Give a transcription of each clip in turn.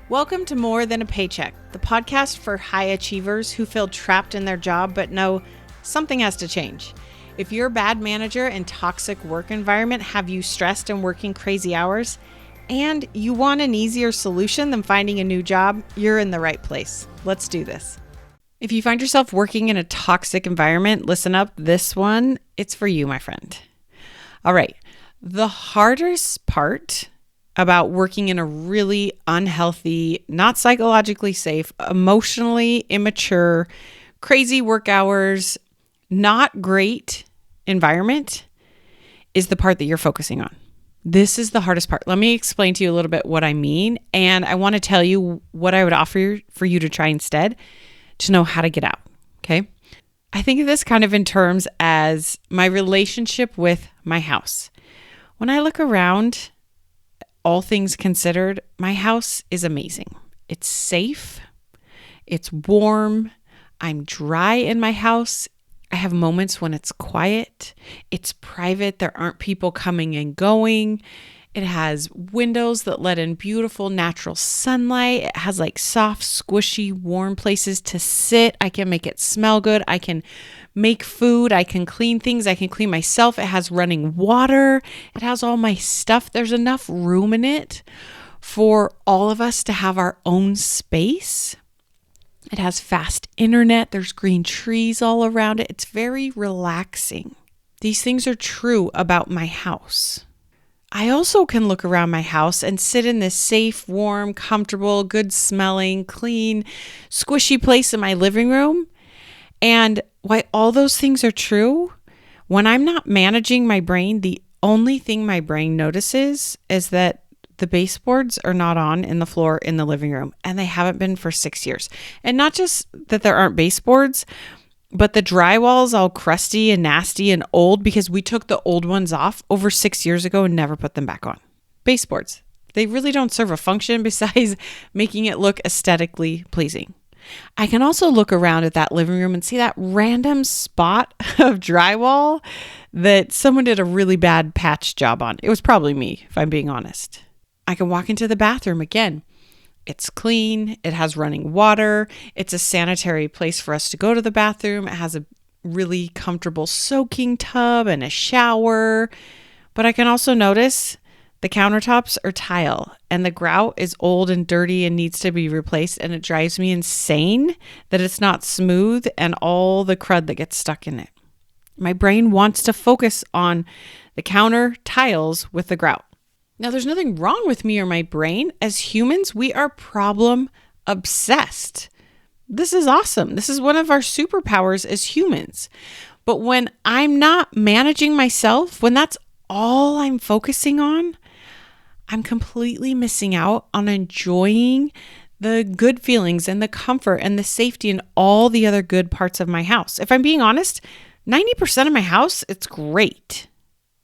Welcome to More Than a Paycheck, the podcast for high achievers who feel trapped in their job but know something has to change. If your bad manager and toxic work environment have you stressed and working crazy hours, and you want an easier solution than finding a new job, you're in the right place. Let's do this. If you find yourself working in a toxic environment, listen up. This one, it's for you, my friend. All right. The hardest part about working in a really unhealthy, not psychologically safe, emotionally immature, crazy work hours, not great environment is the part that you're focusing on. This is the hardest part. Let me explain to you a little bit what I mean. And I want to tell you what I would offer for you to try instead to know how to get out. Okay. I think of this kind of in terms as my relationship with my house. When I look around, all things considered, my house is amazing. It's safe. It's warm. I'm dry in my house. I have moments when it's quiet. It's private. There aren't people coming and going. It has windows that let in beautiful natural sunlight. It has like soft, squishy, warm places to sit. I can make it smell good. I can make food. I can clean things. I can clean myself. It has running water. It has all my stuff. There's enough room in it for all of us to have our own space. It has fast internet. There's green trees all around it. It's very relaxing. These things are true about my house. I also can look around my house and sit in this safe, warm, comfortable, good smelling, clean, squishy place in my living room. And while all those things are true, when I'm not managing my brain, the only thing my brain notices is that the baseboards are not on in the floor in the living room, and they haven't been for 6 years. And not just that there aren't baseboards, but the drywall's all crusty and nasty and old because we took the old ones off over 6 years ago and never put them back on. Baseboards, they really don't serve a function besides making it look aesthetically pleasing. I can also look around at that living room and see that random spot of drywall that someone did a really bad patch job on. It was probably me, if I'm being honest. I can walk into the bathroom again. It's clean. It has running water. It's a sanitary place for us to go to the bathroom. It has a really comfortable soaking tub and a shower. But I can also notice the countertops are tile and the grout is old and dirty and needs to be replaced. And it drives me insane that it's not smooth and all the crud that gets stuck in it. My brain wants to focus on the counter tiles with the grout. Now, there's nothing wrong with me or my brain. As humans, we are problem obsessed. This is awesome. This is one of our superpowers as humans. But when I'm not managing myself, when that's all I'm focusing on, I'm completely missing out on enjoying the good feelings and the comfort and the safety and all the other good parts of my house. If I'm being honest, 90% of my house, it's great.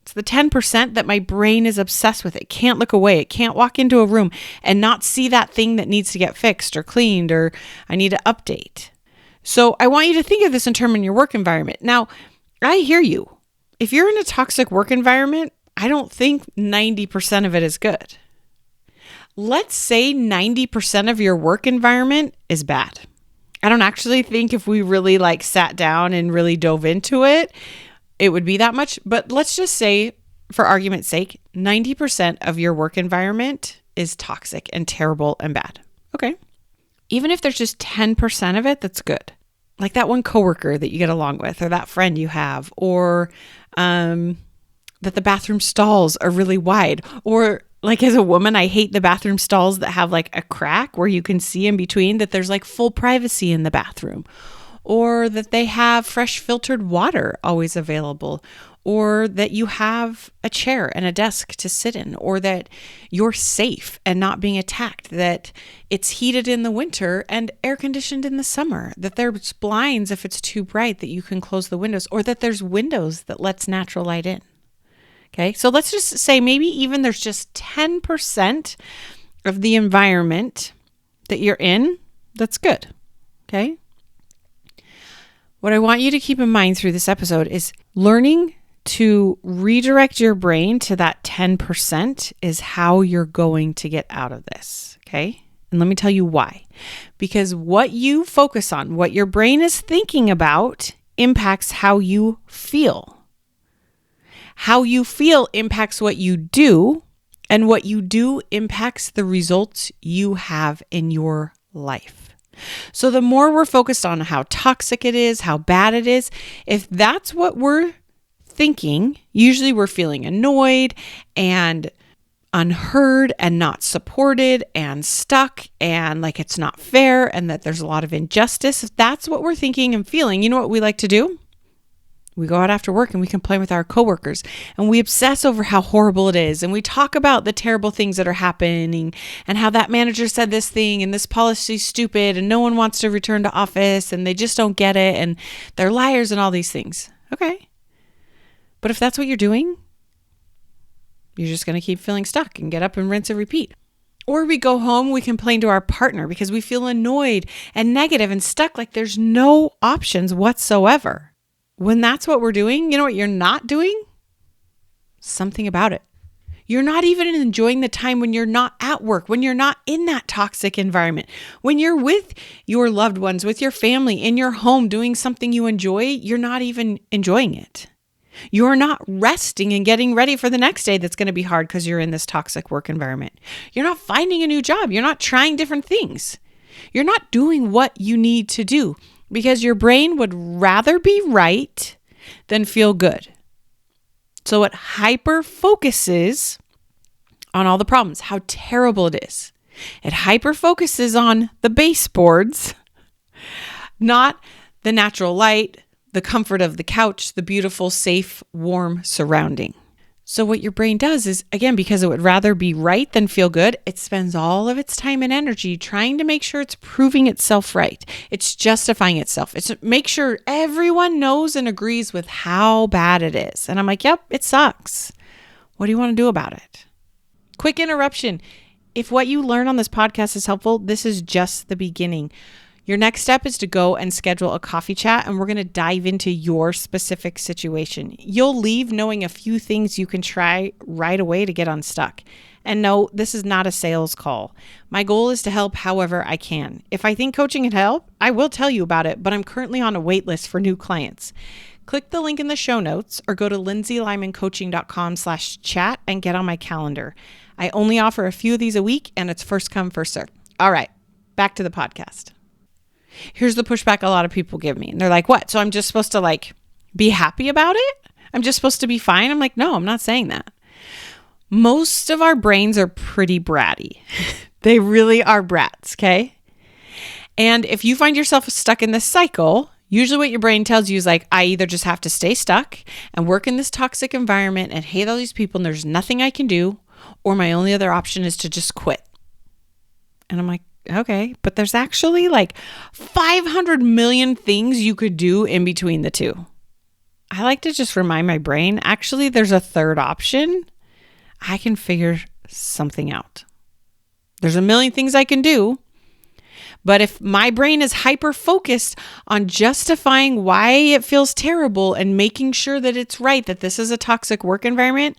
It's the 10% that my brain is obsessed with. It can't look away. It can't walk into a room and not see that thing that needs to get fixed or cleaned or I need to update. So I want you to think of this in terms of your work environment. Now, I hear you. If you're in a toxic work environment, I don't think 90% of it is good. Let's say 90% of your work environment is bad. I don't actually think if we really sat down and really dove into it, it would be that much. But let's just say, for argument's sake, 90% of your work environment is toxic and terrible and bad. Okay. Even if there's just 10% of it that's good, like that one coworker that you get along with, or that friend you have, or that the bathroom stalls are really wide, or like as a woman, I hate the bathroom stalls that have a crack where you can see in between, that there's full privacy in the bathroom. Or that they have fresh filtered water always available, or that you have a chair and a desk to sit in, or that you're safe and not being attacked, that it's heated in the winter and air conditioned in the summer, that there's blinds if it's too bright that you can close the windows, or that there's windows that lets natural light in. Okay, so let's just say maybe even there's just 10% of the environment that you're in that's good. Okay. What I want you to keep in mind through this episode is learning to redirect your brain to that 10% is how you're going to get out of this, okay? And let me tell you why. Because what you focus on, what your brain is thinking about, impacts how you feel. How you feel impacts what you do, and what you do impacts the results you have in your life. So the more we're focused on how toxic it is, how bad it is, if that's what we're thinking, usually we're feeling annoyed and unheard and not supported and stuck and like it's not fair and that there's a lot of injustice. If that's what we're thinking and feeling, you know what we like to do? We go out after work and we complain with our coworkers and we obsess over how horrible it is. And we talk about the terrible things that are happening and how that manager said this thing and this policy's stupid and no one wants to return to office and they just don't get it and they're liars and all these things. Okay. But if that's what you're doing, you're just going to keep feeling stuck and get up and rinse and repeat. Or we go home, we complain to our partner because we feel annoyed and negative and stuck like there's no options whatsoever. When that's what we're doing, you know what you're not doing? Something about it. You're not even enjoying the time when you're not at work, when you're not in that toxic environment, when you're with your loved ones, with your family, in your home, doing something you enjoy, you're not even enjoying it. You're not resting and getting ready for the next day that's going to be hard because you're in this toxic work environment. You're not finding a new job. You're not trying different things. You're not doing what you need to do. Because your brain would rather be right than feel good. So it hyper focuses on all the problems, how terrible it is. It hyper focuses on the baseboards, not the natural light, the comfort of the couch, the beautiful, safe, warm surrounding. So what your brain does is, again, because it would rather be right than feel good, it spends all of its time and energy trying to make sure it's proving itself right. It's justifying itself. It's make sure everyone knows and agrees with how bad it is. And I'm like, yep, it sucks. What do you want to do about it? Quick interruption. If what you learn on this podcast is helpful, this is just the beginning. Your next step is to go and schedule a coffee chat, and we're going to dive into your specific situation. You'll leave knowing a few things you can try right away to get unstuck. And no, this is not a sales call. My goal is to help however I can. If I think coaching can help, I will tell you about it, but I'm currently on a wait list for new clients. Click the link in the show notes or go to lindsaylymancoaching.com/chat and get on my calendar. I only offer a few of these a week, and it's first come, first serve. All right, back to the podcast. Here's the pushback a lot of people give me. And they're like, what? So I'm just supposed to like be happy about it? I'm just supposed to be fine? I'm like, no, I'm not saying that. Most of our brains are pretty bratty. They really are brats, okay? And if you find yourself stuck in this cycle, usually what your brain tells you is like, I either just have to stay stuck and work in this toxic environment and hate all these people and there's nothing I can do, or my only other option is to just quit. And I'm like, okay, but there's actually like 500 million things you could do in between the two. I like to just remind my brain, actually, there's a third option. I can figure something out. There's a million things I can do. But if my brain is hyper focused on justifying why it feels terrible and making sure that it's right, that this is a toxic work environment,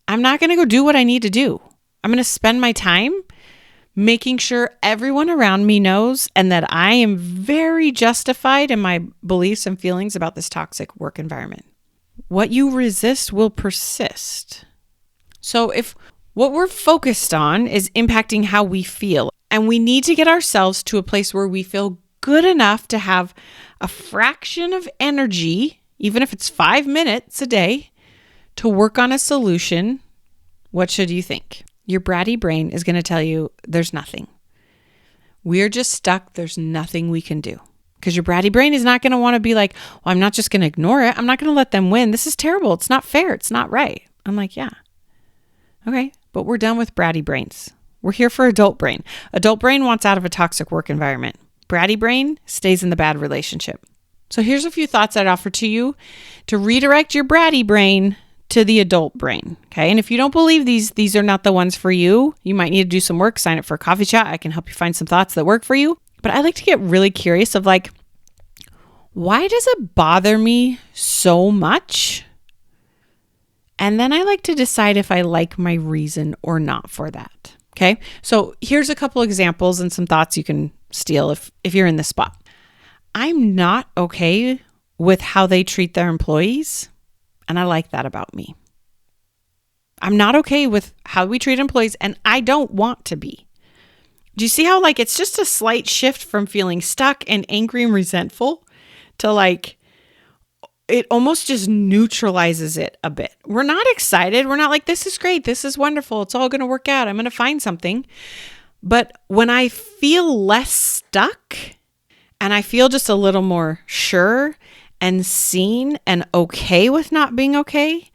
I'm not going to go do what I need to do. I'm going to spend my time making sure everyone around me knows and that I am very justified in my beliefs and feelings about this toxic work environment. What you resist will persist. So if what we're focused on is impacting how we feel, and we need to get ourselves to a place where we feel good enough to have a fraction of energy, even if it's 5 minutes a day, to work on a solution, what should you think? Your bratty brain is going to tell you there's nothing. We're just stuck. There's nothing we can do. Because your bratty brain is not going to want to be like, well, I'm not just going to ignore it. I'm not going to let them win. This is terrible. It's not fair. It's not right. I'm like, yeah. Okay, but we're done with bratty brains. We're here for adult brain. Adult brain wants out of a toxic work environment. Bratty brain stays in the bad relationship. So here's a few thoughts I'd offer to you to redirect your bratty brain to the adult brain. Okay. And if you don't believe these are not the ones for you, you might need to do some work, sign up for a coffee chat. I can help you find some thoughts that work for you. But I like to get really curious of like, why does it bother me so much? And then I like to decide if I like my reason or not for that. Okay. So here's a couple examples and some thoughts you can steal if you're in this spot. I'm not okay with how they treat their employees, and I like that about me. I'm not okay with how we treat employees, and I don't want to be. Do you see how it's just a slight shift from feeling stuck and angry and resentful to it almost just neutralizes it a bit. We're not excited. We're not this is great. This is wonderful. It's all going to work out. I'm going to find something. But when I feel less stuck and I feel just a little more sure and seen and okay with not being okay,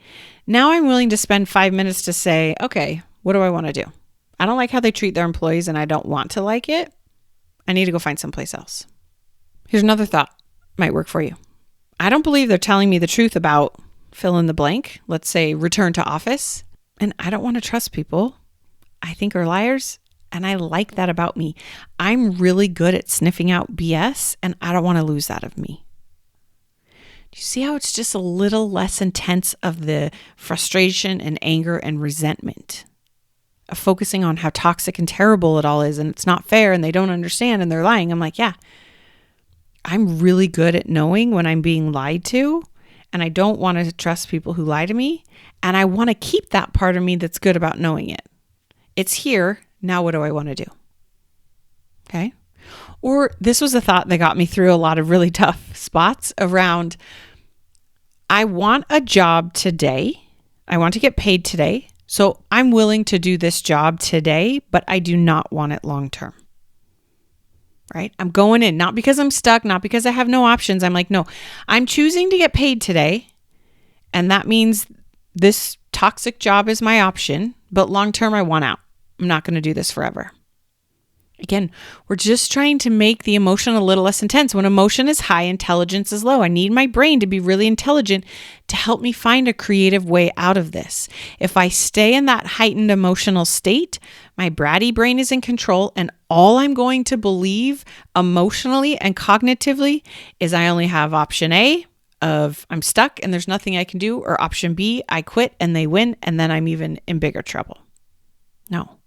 now I'm willing to spend 5 minutes to say, okay, what do I want to do? I don't like how they treat their employees and I don't want to like it. I need to go find someplace else. Here's another thought. Might work for you. I don't believe they're telling me the truth about fill in the blank. Let's say return to office. And I don't want to trust people I think are liars. And I like that about me. I'm really good at sniffing out BS and I don't want to lose that of me. Do you see how it's just a little less intense of the frustration and anger and resentment? Of focusing on how toxic and terrible it all is and it's not fair and they don't understand and they're lying. I'm yeah, I'm really good at knowing when I'm being lied to and I don't want to trust people who lie to me. And I want to keep that part of me that's good about knowing it. It's here. Now what do I want to do? Okay. Or this was a thought that got me through a lot of really tough spots around, I want a job today. I want to get paid today. So I'm willing to do this job today, but I do not want it long term. Right? I'm going in, not because I'm stuck, not because I have no options. I'm no, I'm choosing to get paid today. And that means this toxic job is my option, but long term, I want out. I'm not going to do this forever. Again, we're just trying to make the emotion a little less intense. When emotion is high, intelligence is low. I need my brain to be really intelligent to help me find a creative way out of this. If I stay in that heightened emotional state, my bratty brain is in control and all I'm going to believe emotionally and cognitively is I only have option A of I'm stuck and there's nothing I can do, or option B, I quit and they win and then I'm even in bigger trouble. No.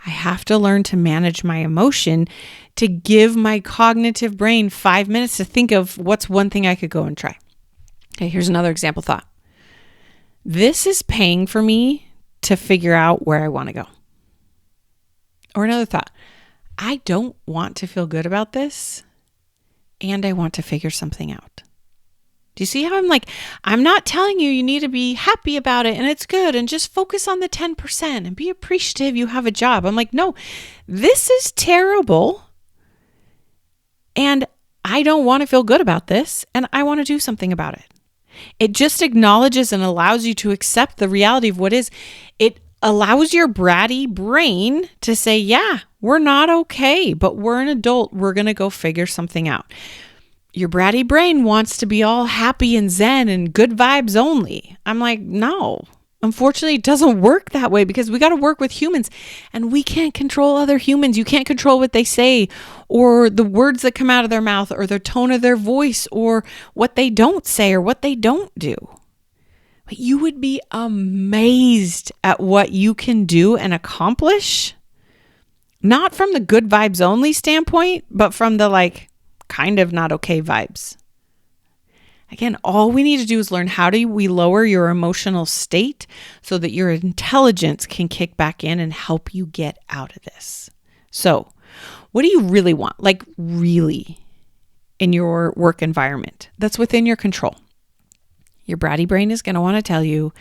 I have to learn to manage my emotion to give my cognitive brain 5 minutes to think of what's one thing I could go and try. Okay, here's another example thought. This is paying for me to figure out where I want to go. Or another thought. I don't want to feel good about this and I want to figure something out. Do you see how I'm not telling you need to be happy about it and it's good and just focus on the 10% and be appreciative you have a job. I'm no, this is terrible and I don't want to feel good about this and I want to do something about it. It just acknowledges and allows you to accept the reality of what is. It allows your bratty brain to say, yeah, we're not okay, but we're an adult. We're going to go figure something out. Your bratty brain wants to be all happy and zen and good vibes only. I'm no, unfortunately, it doesn't work that way because we got to work with humans and we can't control other humans. You can't control what they say or the words that come out of their mouth or the tone of their voice or what they don't say or what they don't do. But you would be amazed at what you can do and accomplish, not from the good vibes only standpoint, but from the kind of not okay vibes. Again, all we need to do is learn how do we lower your emotional state so that your intelligence can kick back in and help you get out of this. So, what do you really want? Really in your work environment that's within your control. Your bratty brain is going to want to tell you,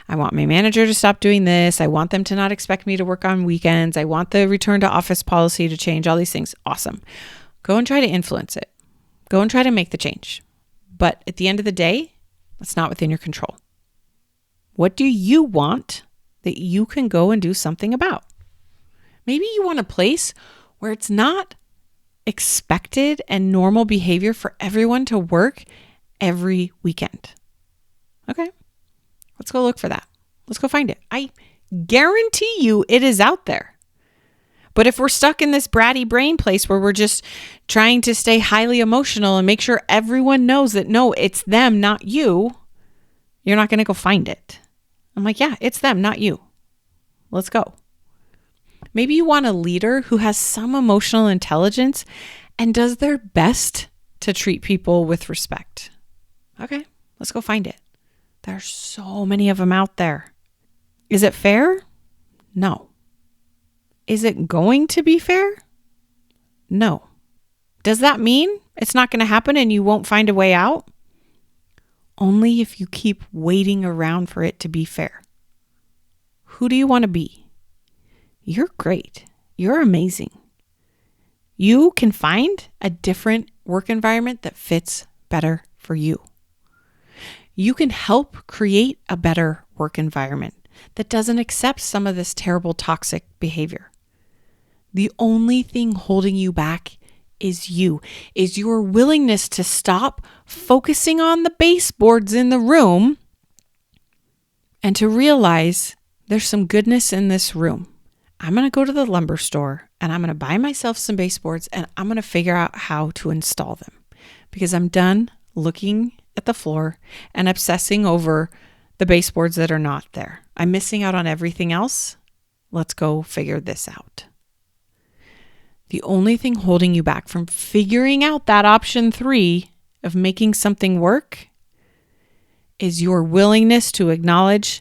I want my manager to stop doing this. I want them to not expect me to work on weekends. I want the return to office policy to change, all these things. Awesome. Go and try to influence it. Go and try to make the change. But at the end of the day, that's not within your control. What do you want that you can go and do something about? Maybe you want a place where it's not expected and normal behavior for everyone to work every weekend. Okay, let's go look for that. Let's go find it. I guarantee you it is out there. But if we're stuck in this bratty brain place where we're just trying to stay highly emotional and make sure everyone knows that, no, it's them, not you, you're not going to go find it. I'm yeah, it's them, not you. Let's go. Maybe you want a leader who has some emotional intelligence and does their best to treat people with respect. Okay, let's go find it. There's so many of them out there. Is it fair? No. Is it going to be fair? No. Does that mean it's not going to happen and you won't find a way out? Only if you keep waiting around for it to be fair. Who do you want to be? You're great. You're amazing. You can find a different work environment that fits better for you. You can help create a better work environment that doesn't accept some of this terrible toxic behavior. The only thing holding you back is your willingness to stop focusing on the baseboards in the room and to realize there's some goodness in this room. I'm going to go to the lumber store and I'm going to buy myself some baseboards and I'm going to figure out how to install them because I'm done looking at the floor and obsessing over the baseboards that are not there. I'm missing out on everything else. Let's go figure this out. The only thing holding you back from figuring out that option 3 of making something work is your willingness to acknowledge,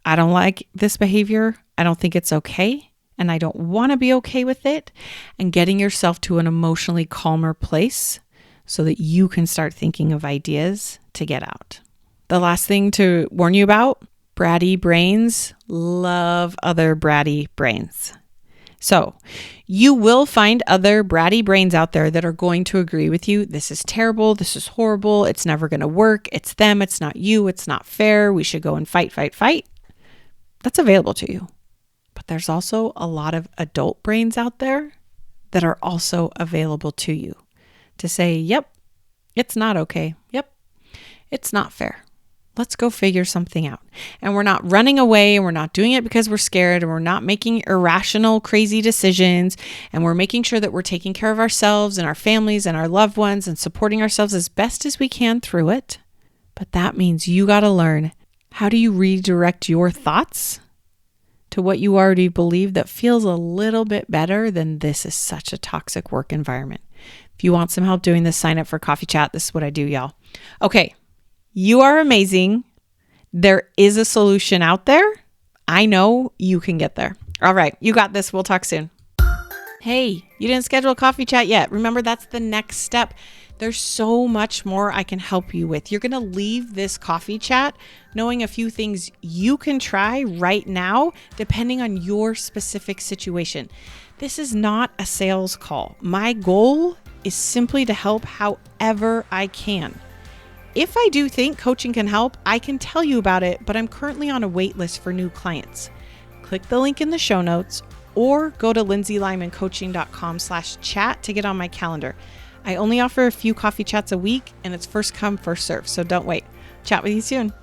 I don't like this behavior. I don't think it's okay. And I don't want to be okay with it. And getting yourself to an emotionally calmer place so that you can start thinking of ideas to get out. The last thing to warn you about, bratty brains love other bratty brains. So you will find other bratty brains out there that are going to agree with you. This is terrible. This is horrible. It's never going to work. It's them. It's not you. It's not fair. We should go and fight. That's available to you. But there's also a lot of adult brains out there that are also available to you to say, yep, it's not okay. Yep, it's not fair. Let's go figure something out. And we're not running away and we're not doing it because we're scared and we're not making irrational, crazy decisions. And we're making sure that we're taking care of ourselves and our families and our loved ones and supporting ourselves as best as we can through it. But that means you got to learn, how do you redirect your thoughts to what you already believe that feels a little bit better than this is such a toxic work environment? If you want some help doing this, sign up for Coffee Chat. This is what I do, y'all. Okay. You are amazing. There is a solution out there. I know you can get there. All right. You got this. We'll talk soon. Hey, you didn't schedule a coffee chat yet. Remember, that's the next step. There's so much more I can help you with. You're going to leave this coffee chat knowing a few things you can try right now, depending on your specific situation. This is not a sales call. My goal is simply to help however I can. If I do think coaching can help, I can tell you about it, but I'm currently on a wait list for new clients. Click the link in the show notes or go to lindsaylymancoaching.com/chat to get on my calendar. I only offer a few coffee chats a week and it's first come, first serve, so don't wait. Chat with you soon.